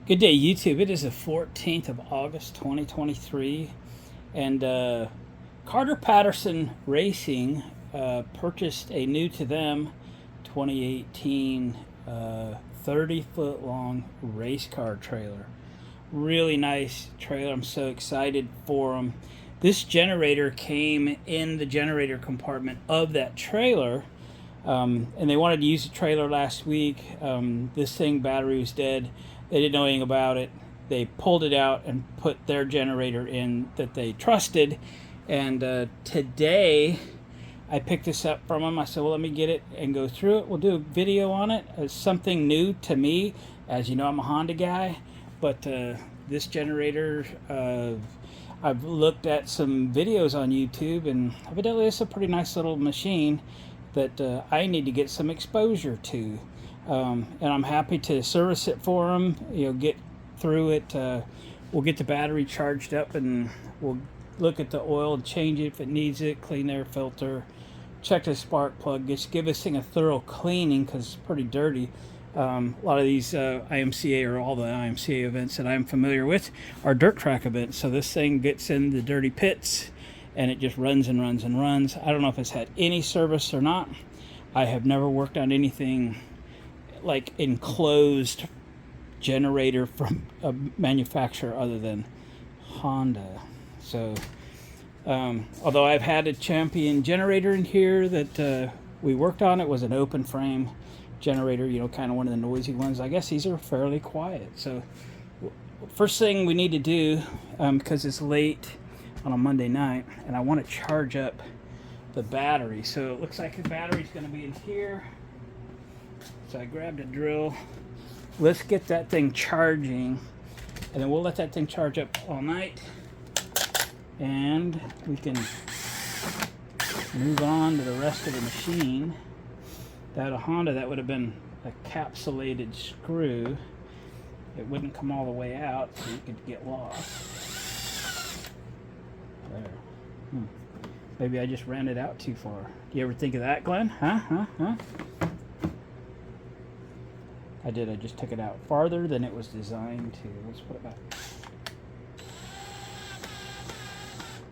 Good day, YouTube. It is the 14th of August, 2023, and Patterson Racing purchased a new to them 2018 30-foot long race car trailer. Really nice trailer. I'm so excited for them. This generator came in the generator compartment of that trailer. And they wanted to use the trailer last week. This thing battery was dead. They didn't know anything about it. They pulled it out and put their generator in that they trusted. And today I picked this up from them. I said, well, let me get it and go through it. We'll do a video on it. It's something new to me. As you know, I'm a Honda guy. But this generator, I've looked at some videos on YouTube, and evidently it's a pretty nice little machine that I need to get some exposure to, and I'm happy to service it for them. Get through it. We'll get the battery charged up, and we'll look at the oil, change it if it needs it, clean their filter, check the spark plug, just give this thing a thorough cleaning because it's pretty dirty. A lot of these IMCA, or all the IMCA events that I'm familiar with, are dirt track events. So this thing gets in the dirty pits and it just runs and runs and runs. I don't know if it's had any service or not. I have never worked on anything like enclosed generator from a manufacturer other than Honda. So, although I've had a Champion generator in here that we worked on, it was an open frame generator, kind of one of the noisy ones. I guess these are fairly quiet. So, first thing we need to do, because it's late on a Monday night, and I want to charge up the battery. So it looks like the battery's going to be in here. So I grabbed a drill. Let's get that thing charging, and then we'll let that thing charge up all night, and we can move on to the rest of the machine. That a Honda, that would have been a capsulated screw. It wouldn't come all the way out, so you could get lost. There. Maybe I just ran it out too far. Do you ever think of that, Glenn? Huh? I did. I just took it out farther than it was designed to. Let's put it back.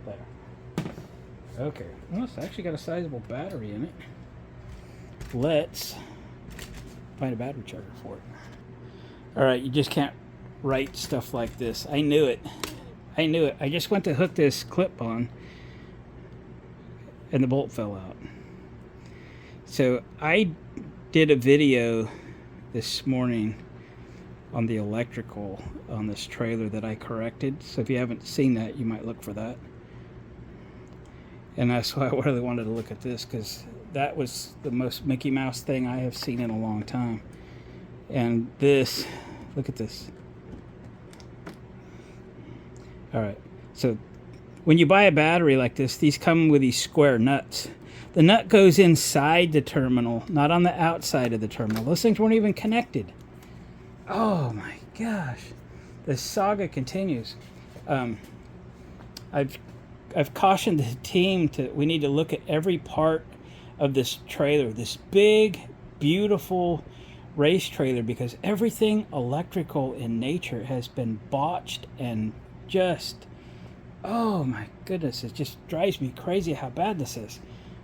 There. Okay. Well, it's actually got a sizable battery in it. Let's find a battery charger for it. Alright, you just can't write stuff like this. I knew it. I just went to hook this clip on, and the bolt fell out. So I did a video this morning on the electrical on this trailer that I corrected. So if you haven't seen that, you might look for that. And that's why I really wanted to look at this, because that was the most Mickey Mouse thing I have seen in a long time. And this, look at this. Alright, so when you buy a battery like this, these come with these square nuts. The nut goes inside the terminal, not on the outside of the terminal. Those things weren't even connected. Oh my gosh. The saga continues. I've cautioned the team we need to look at every part of this trailer, this big, beautiful race trailer, because everything electrical in nature has been botched and just, oh my goodness, it just drives me crazy how bad this is.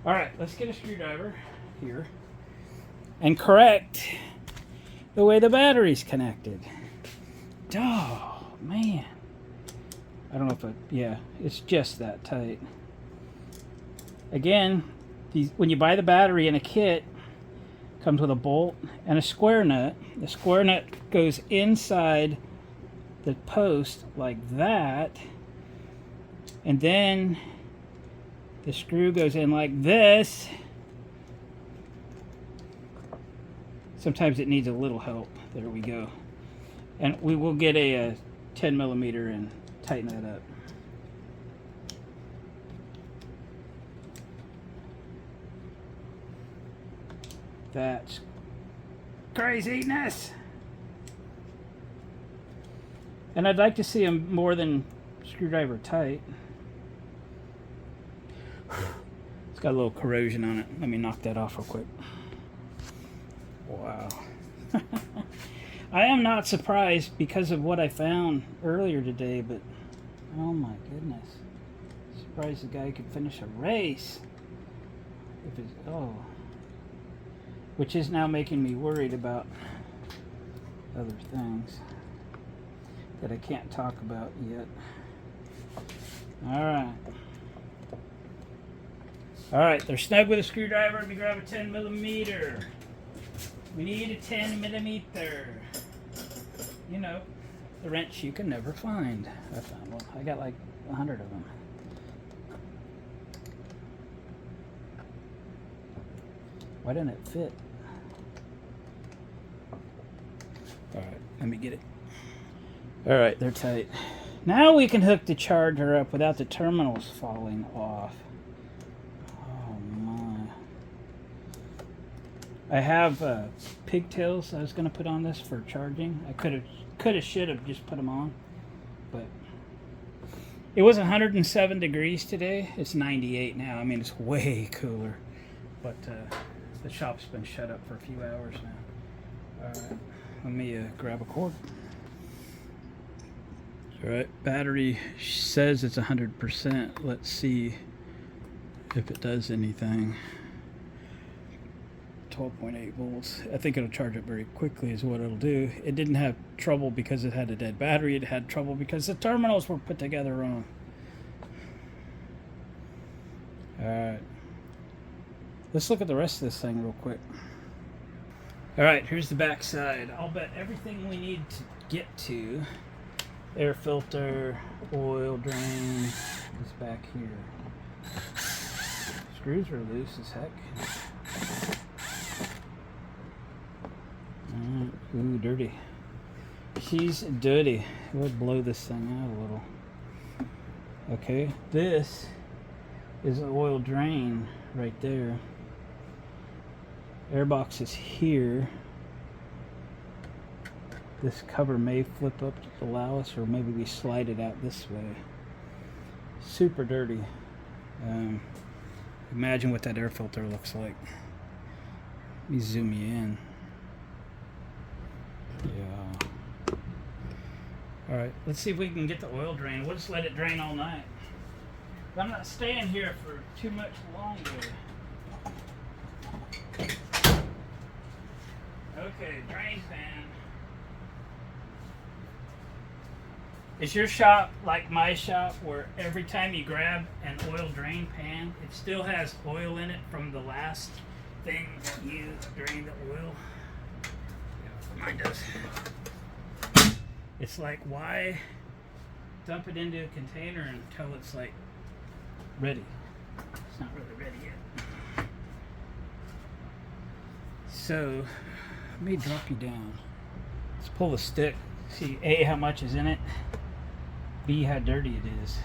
All right, let's get a screwdriver here and correct the way the battery's connected. Oh man, I don't know if it's just that tight. Again, when you buy the battery in a kit, it comes with a bolt and a square nut. The square nut goes inside the post like that, and then the screw goes in like this. Sometimes it needs a little help. There we go. And we will get a 10 millimeter and tighten that up. That's craziness. And I'd like to see them more than screwdriver tight. It's got a little corrosion on it. Let me knock that off real quick. Wow. I am not surprised because of what I found earlier today, but oh my goodness. Surprised the guy could finish a race. If it's, oh. Which is now making me worried about other things that I can't talk about yet. Alright. Alright, they're snug with a screwdriver. Let me grab a 10mm. We need a 10mm. You know, the wrench you can never find. I found one. I got like 100 of them. Why didn't it fit? Alright, let me get it. Alright, they're tight. Now we can hook the charger up without the terminals falling off. Oh my. I have pigtails I was going to put on this for charging. I should have just put them on. But it was 107 degrees today. It's 98 now. I mean, it's way cooler. But the shop's been shut up for a few hours now. Alright, let me grab a cord. Alright, battery says it's 100%. Let's see if it does anything. 12.8 volts. I think it'll charge up very quickly is what it'll do. It didn't have trouble because it had a dead battery. It had trouble because the terminals were put together wrong. Alright. Let's look at the rest of this thing real quick. Alright, here's the back side. I'll bet everything we need to get to, air filter, oil drain, is back here. Screws are loose as heck. Ooh, dirty. She's dirty. We'll blow this thing out a little. Okay, this is an oil drain right there. Airbox is here. This cover may flip up to allow us, or maybe we slide it out this way. Super dirty. Imagine what that air filter looks like. Let me zoom you in. Yeah. Alright, let's see if we can get the oil drain. We'll just let it drain all night. I'm not staying here for too much longer. Okay, drain pan. Is your shop like my shop, where every time you grab an oil drain pan, it still has oil in it from the last thing that you drained the oil? Yeah, mine does. It's like, why dump it into a container until it's like ready? It's not really ready yet. So, let me drop you down. Let's pull the stick. See, A, how much is in it. B, how dirty it is.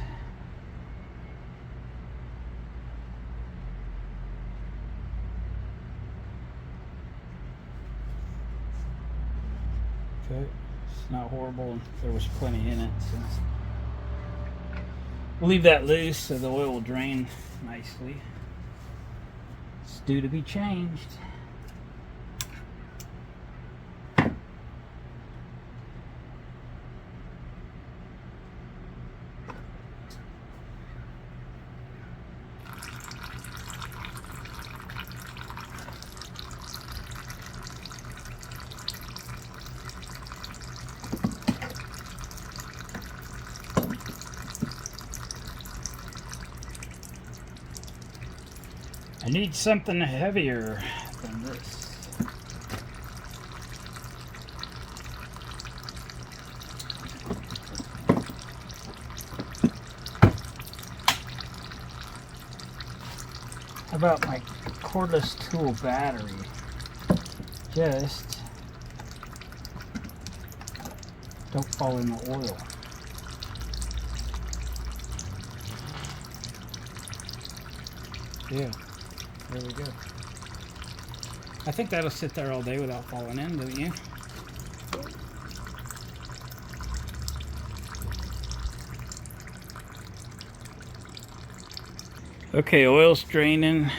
Okay, it's not horrible. There was plenty in it, so we'll leave that loose so the oil will drain nicely. It's due to be changed. I need something heavier than this. How about my cordless tool battery? Just don't fall in the oil. Yeah. There we go. I think that'll sit there all day without falling in, don't you? Okay, oil's draining.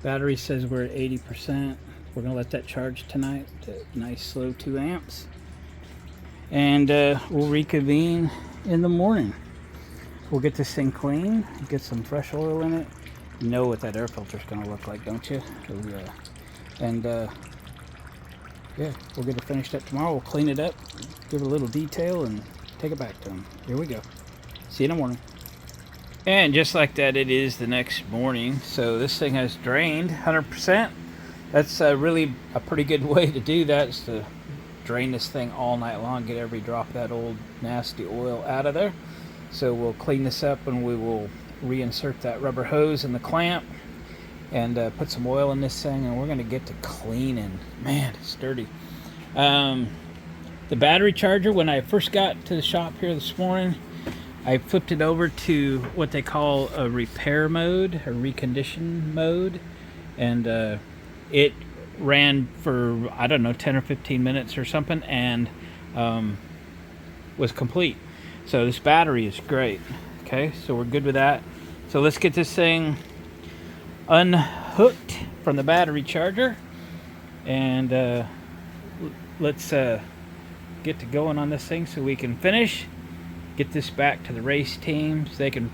Battery says we're at 80%. we're gonna let that charge tonight to nice slow 2 amps, and we'll reconvene in the morning. We'll get this thing clean, get some fresh oil in it. You know what that air filter is gonna look like, don't you? And yeah, we'll get it finished up tomorrow. We'll clean it up, give it a little detail, and take it back to them. Here we go. See you in the morning. And just like that, it is the next morning. So this thing has drained 100%. That's really a pretty good way to do that, is to drain this thing all night long, get every drop of that old nasty oil out of there. So we'll clean this up, and we will reinsert that rubber hose in the clamp and put some oil in this thing, and we're going to get to cleaning. Man, it's dirty. The battery charger, when I first got to the shop here this morning, I flipped it over to what they call a repair mode, a recondition mode, and it ran for, I don't know, 10 or 15 minutes or something, and was complete. So this battery is great. Okay, so we're good with that. So let's get this thing unhooked from the battery charger, and let's get to going on this thing so we can finish, get this back to the race teams. They can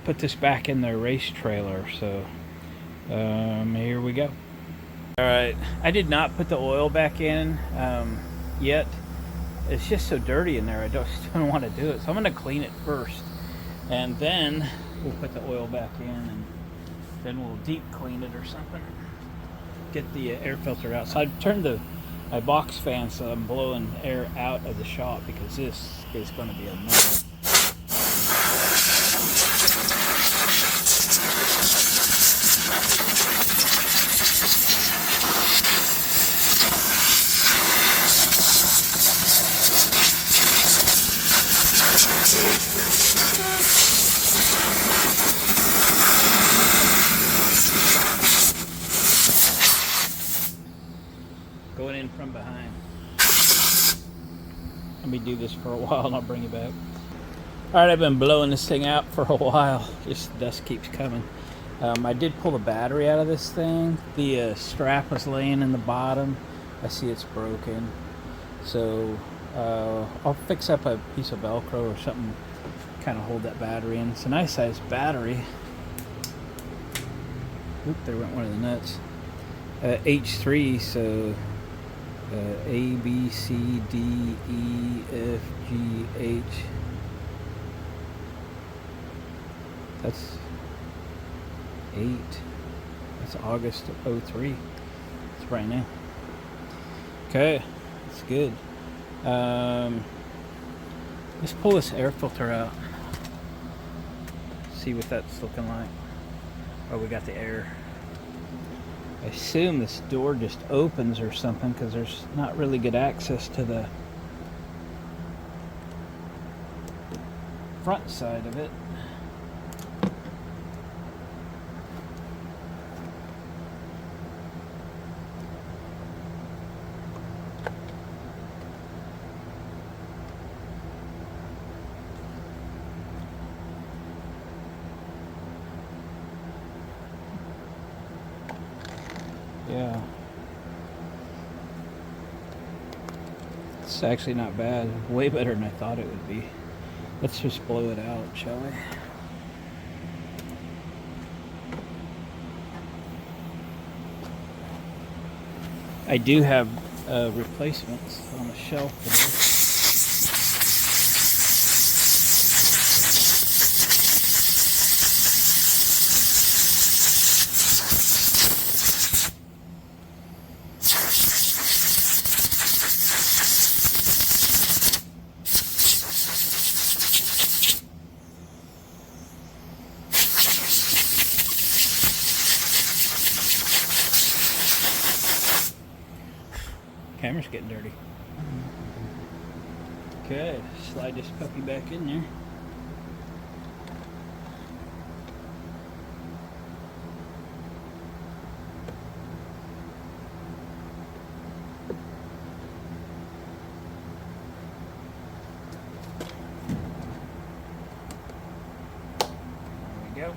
put this back in their race trailer. So here we go. All right, I did not put the oil back in yet. It's just so dirty in there. I just don't want to do it. So I'm going to clean it first, and then we'll put the oil back in, and then we'll deep clean it or something. Get the air filter out. So I turned my box fan so I'm blowing air out of the shop, because this is going to be a mess. Going in from behind. Let me do this for a while and I'll bring you back. Alright, I've been blowing this thing out for a while. Just dust keeps coming. I did pull the battery out of this thing. The strap was laying in the bottom. I see it's broken. So I'll fix up a piece of Velcro or something, kind of hold that battery in. It's a nice sized battery. Oop, there went one of the nuts. H3, so A, B, C, D, E, F, G, H. That's 8. That's August of 03. It's brand new. Okay, that's good. Let's pull this air filter out. See what that's looking like. Oh, we got the air. I assume this door just opens or something, because there's not really good access to the front side of it. Yeah. It's actually not bad. Way better than I thought it would be. Let's just blow it out, shall we? I do have replacements on the shelf for this. Camera's getting dirty. Okay, slide this puppy back in there. There we go.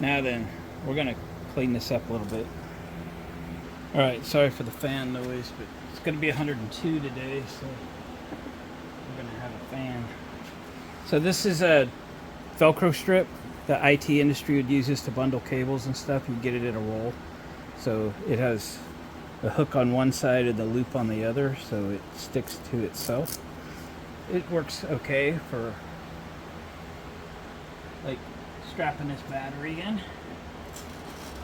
Now then, we're going to clean this up a little bit. Alright, sorry for the fan noise, but it's going to be 102 today, so we're going to have a fan. So this is a Velcro strip that IT industry would use this to bundle cables and stuff. You get it in a roll. So it has a hook on one side and the loop on the other, so it sticks to itself. It works okay for like strapping this battery in.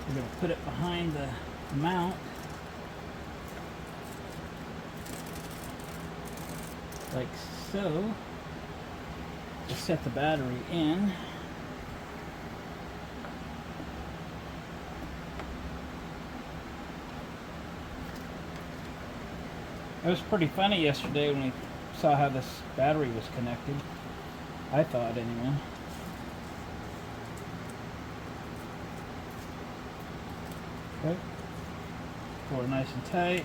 We're going to put it behind the mount. Like so. Just set the battery in. It was pretty funny yesterday when we saw how this battery was connected. I thought, anyway. Okay. Pull it nice and tight.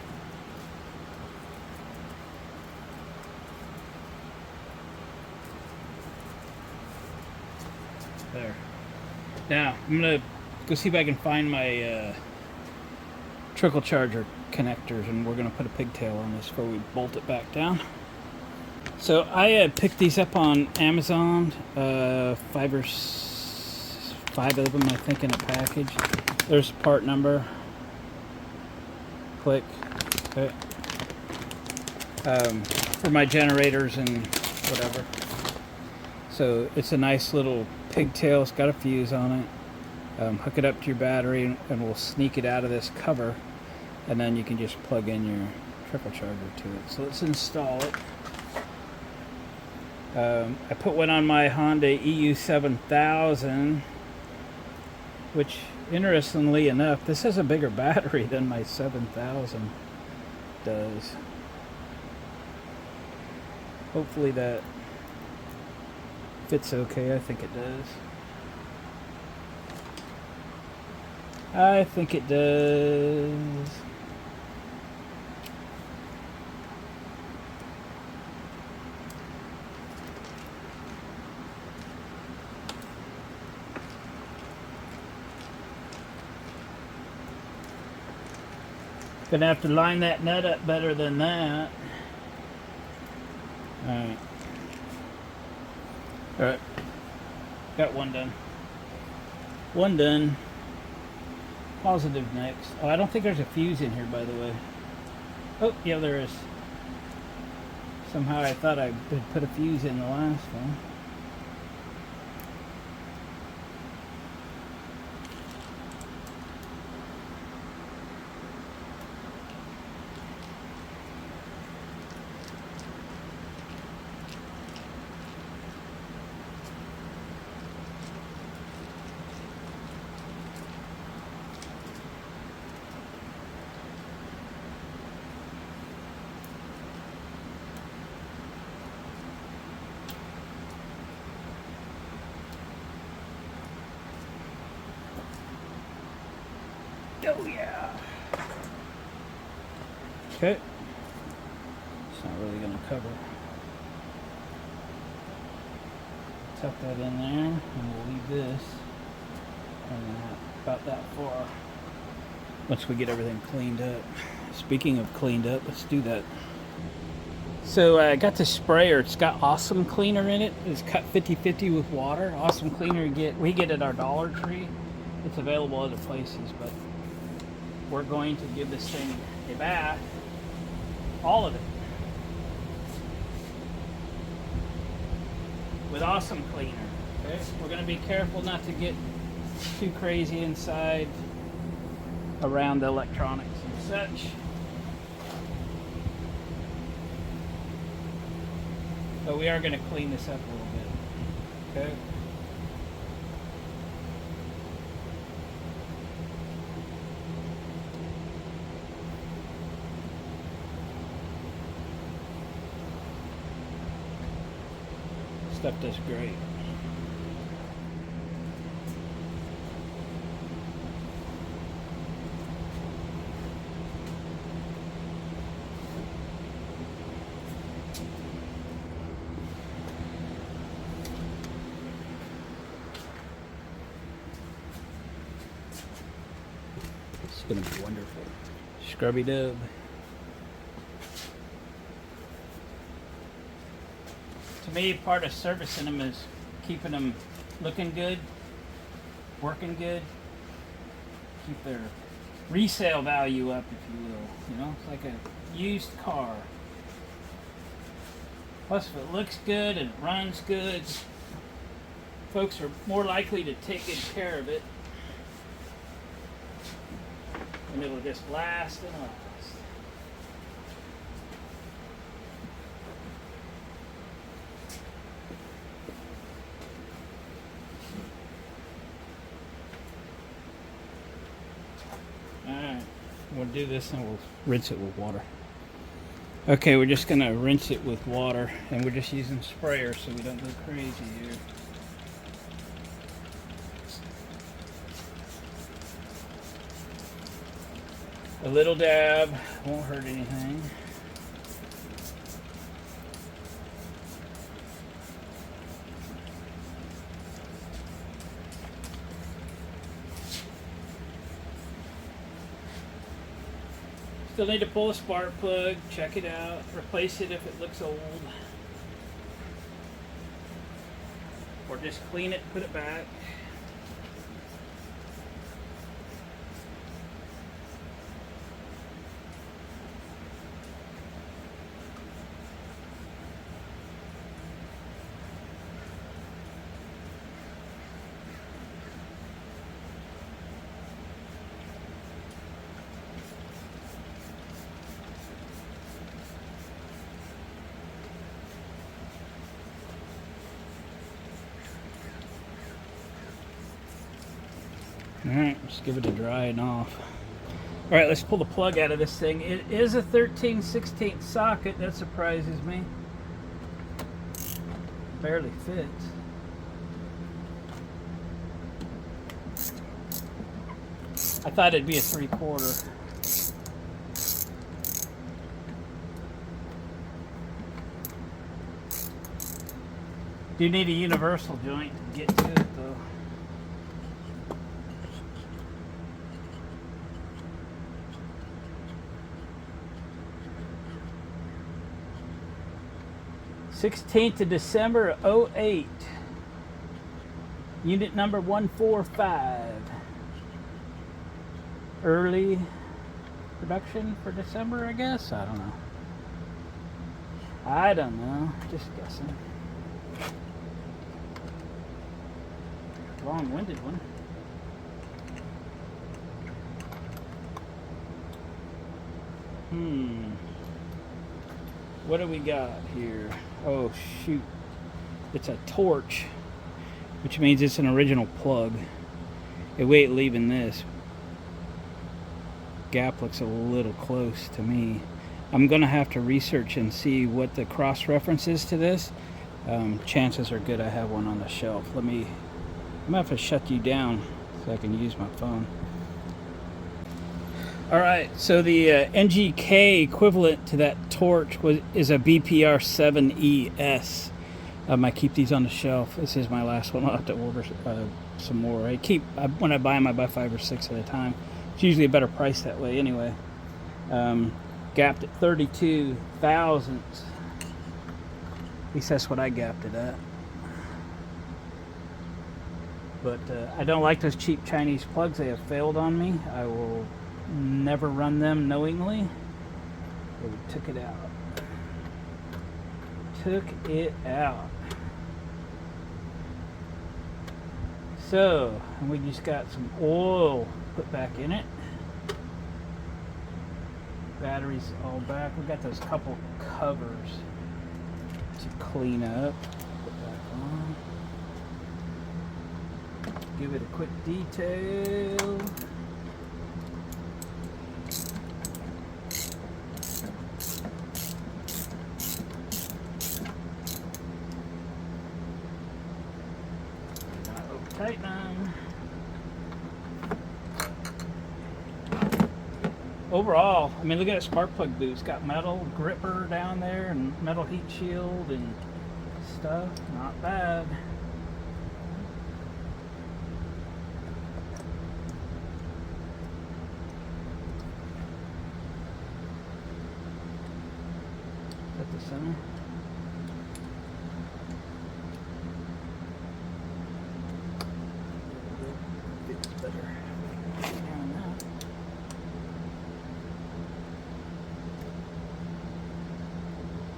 There. Now, I'm going to go see if I can find my trickle charger connectors, and we're going to put a pigtail on this before we bolt it back down. So I picked these up on Amazon, five of them I think in a package. There's a part number. Click. Okay. For my generators and whatever. So it's a nice little pigtail. It's got a fuse on it. Hook it up to your battery and we'll sneak it out of this cover, and then you can just plug in your trickle charger to it. So let's install it. I put one on my Honda EU7000, which interestingly enough, this has a bigger battery than my 7000 does. Hopefully that fits okay. I think it does. I think it does. Gonna have to line that nut up better than that. Alright. Alright. Got one done. One done. Positive next. Oh, I don't think there's a fuse in here, by the way. Oh, yeah, there is. Somehow I thought I had put a fuse in the last one. Oh yeah. Okay. It's not really going to cover. Tuck that in there, and we'll leave this about that far. Once we get everything cleaned up. Speaking of cleaned up, let's do that. So I got this sprayer. It's got Awesome Cleaner in it. It's cut 50-50 with water. Awesome Cleaner we get at our Dollar Tree. It's available other places, but we're going to give this thing a bath. All of it. With Awesome Cleaner. Okay? We're going to be careful not to get too crazy inside around the electronics and such. But we are going to clean this up a little bit. Okay? Stuff does great. It's going to be wonderful. scrubby dub. To me, part of servicing them is keeping them looking good, working good, keep their resale value up, if you will. You know, it's like a used car. Plus, if it looks good and it runs good, folks are more likely to take good care of it. And it'll just last and last. Alright, we'll do this and we'll rinse it with water. Okay, we're just gonna rinse it with water, and we're just using sprayer so we don't go crazy here. A little dab won't hurt anything. Still need to pull a spark plug, check it out, replace it if it looks old. Or just clean it, put it back. Alright, just give it a drying off. Alright, let's pull the plug out of this thing. It is a 13/16 socket. That surprises me. Barely fits. I thought it'd be a 3/4. Do need a universal joint to get to it though. '16th of December of 08. Unit number 145. Early production for December, I guess? I don't know. I don't know. Just guessing. Long-winded one. What do we got here? Oh shoot. It's a torch, which means it's an original plug. Hey, wait, leaving this. Gap looks a little close to me. I'm gonna have to research and see what the cross reference is to this. Chances are good I have one on the shelf. I'm gonna have to shut you down so I can use my phone. Alright, so the NGK equivalent to that torch is a BPR 7ES. I keep these on the shelf. This is my last one. I'll have to order some more. When I buy them, I buy 5 or 6 at a time. It's usually a better price that way anyway. Gapped at 32 thousandths. At least that's what I gapped it at. But I don't like those cheap Chinese plugs. They have failed on me. I will never run them knowingly. So we took it out. Took it out. So, and we just got some oil put back in it. Batteries all back. We got those couple covers to clean up. Put back on. Give it a quick detail. Tighten them. Overall, I mean, look at that spark plug boot. It's got metal gripper down there and metal heat shield and stuff. Not bad. center. Better.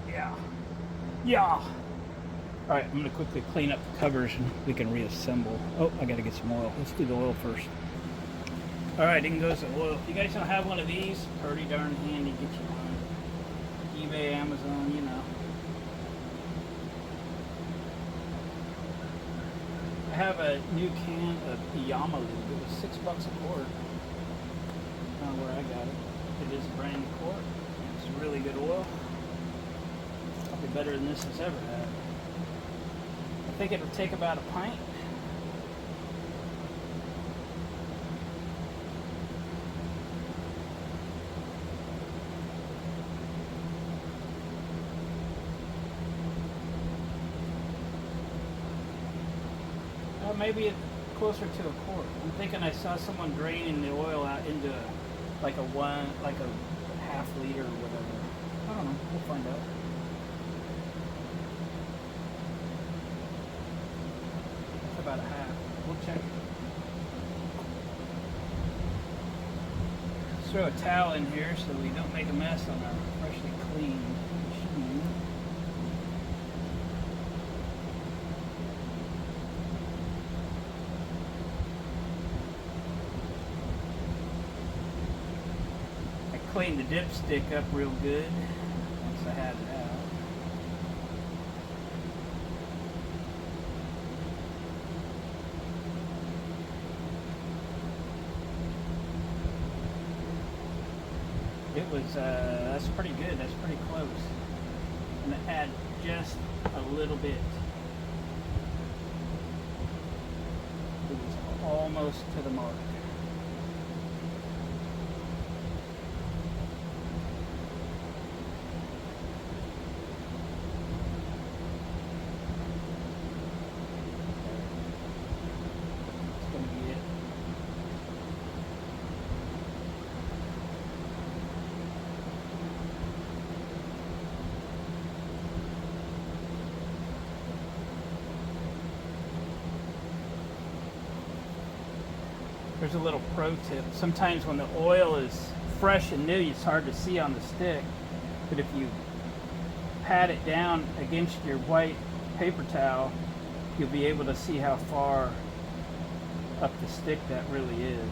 Yeah. Yeah. All right, I'm going to quickly clean up the covers and we can reassemble. Oh, I got to get some oil. Let's do the oil first. All right, in goes the oil. If you guys don't have one of these, pretty darn handy. Get you on eBay, Amazon, you know. I have a new can of Yama lube. It was $6 a quart. I don't know where I got it. It is a brand new quart. It's really good oil. Probably better than this has ever had. I think it'll take about a pint. Maybe it's closer to a quart. I'm thinking I saw someone draining the oil out into like a half liter or whatever. I don't know. We'll find out. It's about a half. We'll check. Let's throw a towel in here so we don't make a mess on our freshly cleaned machine. Cleaned the dipstick up real good once I had it out. It was, that's pretty good, that's pretty close. I'm going to add just a little bit. It was almost to the mark. There's a little pro tip. Sometimes when the oil is fresh and new, it's hard to see on the stick. But if you pat it down against your white paper towel, you'll be able to see how far up the stick that really is.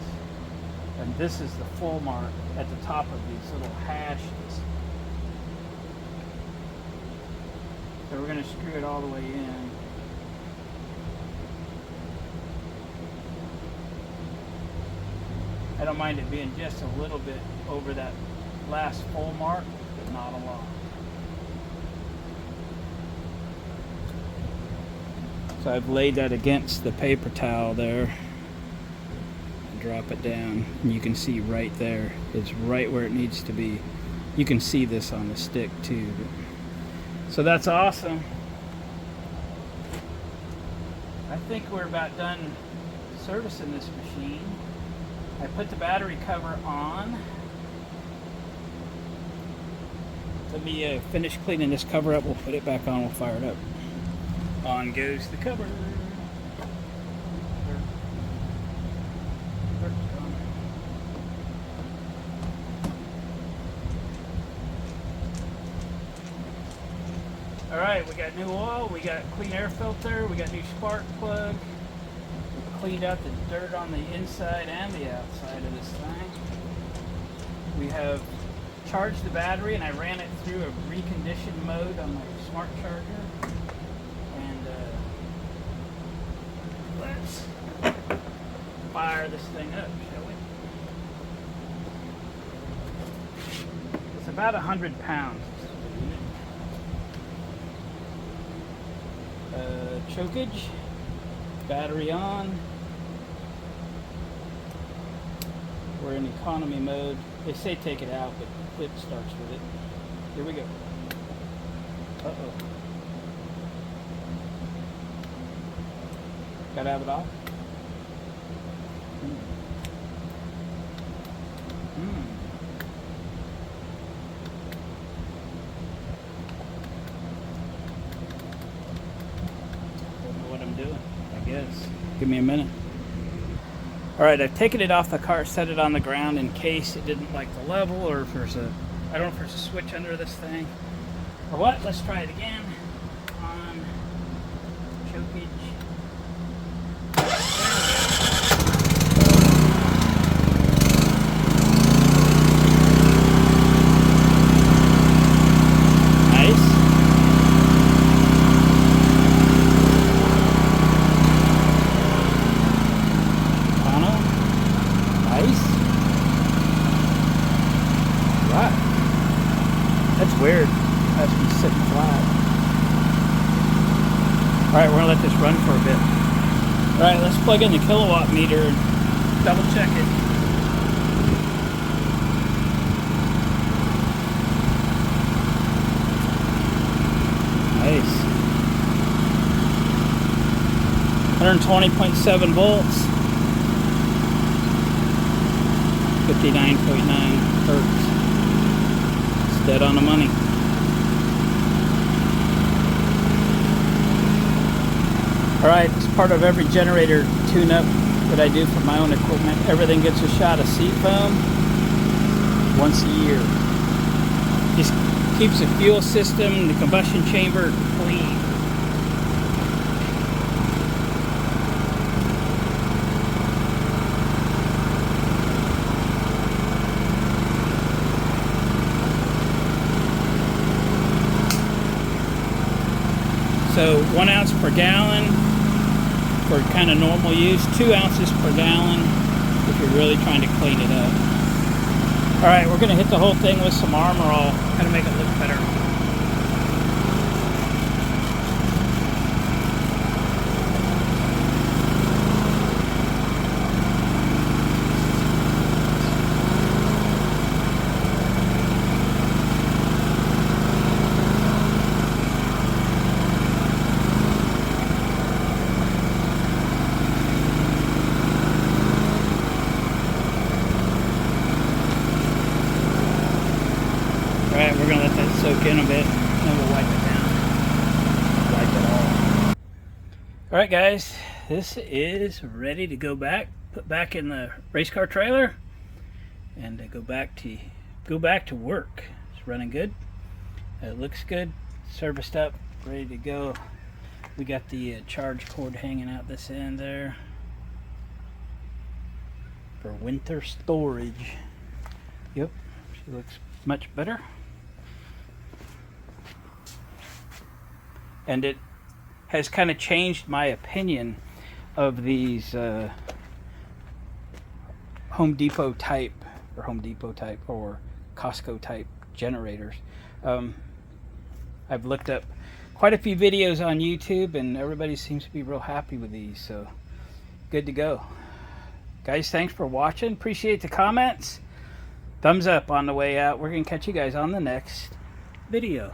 And this is the full mark at the top of these little hashes. So we're going to screw it all the way in. I don't mind it being just a little bit over that last full mark, but not a lot. So I've laid that against the paper towel there and drop it down. And you can see right there, it's right where it needs to be. You can see this on the stick too. So that's awesome. I think we're about done servicing this machine. I put the battery cover on. Let me finish cleaning this cover up. We'll put it back on. We'll fire it up. On goes the cover. All right, we got new oil. We got clean air filter. We got new spark plug. Cleaned out the dirt on the inside and the outside of this thing. We have charged the battery and I ran it through a reconditioned mode on my smart charger. And let's fire this thing up, shall we? It's about 100 pounds. Chokage, battery on. We're in economy mode. They say take it out, but it starts with it. Here we go. Uh-oh. Gotta have it off. I'm doing, I guess. Give me a minute. Alright, I've taken it off the cart, set it on the ground in case it didn't like the level, or if there's a, I don't know if there's a switch under this thing or what. Let's try it again on chokage. That's weird. Has to be sitting flat. Alright, we're going to let this run for a bit. Alright, let's plug in the kilowatt meter and double check it. Nice. 120.7 volts. 59.9 hertz. Dead on the money. Alright, as part of every generator tune-up that I do for my own equipment, everything gets a shot of seat foam once a year. Just keeps the fuel system, the combustion chamber clean. So 1 ounce per gallon for kind of normal use, 2 ounces per gallon if you're really trying to clean it up. Alright, we're going to hit the whole thing with some Armor All, kind of make it look better. Alright, we're going to let that soak in a bit, and then we'll wipe it down. Wipe it all. Alright guys, this is ready to go back, put back in the race car trailer, and to go back to work. It's running good. It looks good, serviced up, ready to go. We got the charge cord hanging out this end there for winter storage. Yep, she looks much better. And it has kind of changed my opinion of these Home Depot type or Costco type generators. I've looked up quite a few videos on YouTube and everybody seems to be real happy with these, so good to go. Guys, thanks for watching. Appreciate the comments. Thumbs up on the way out. We're going to catch you guys on the next video.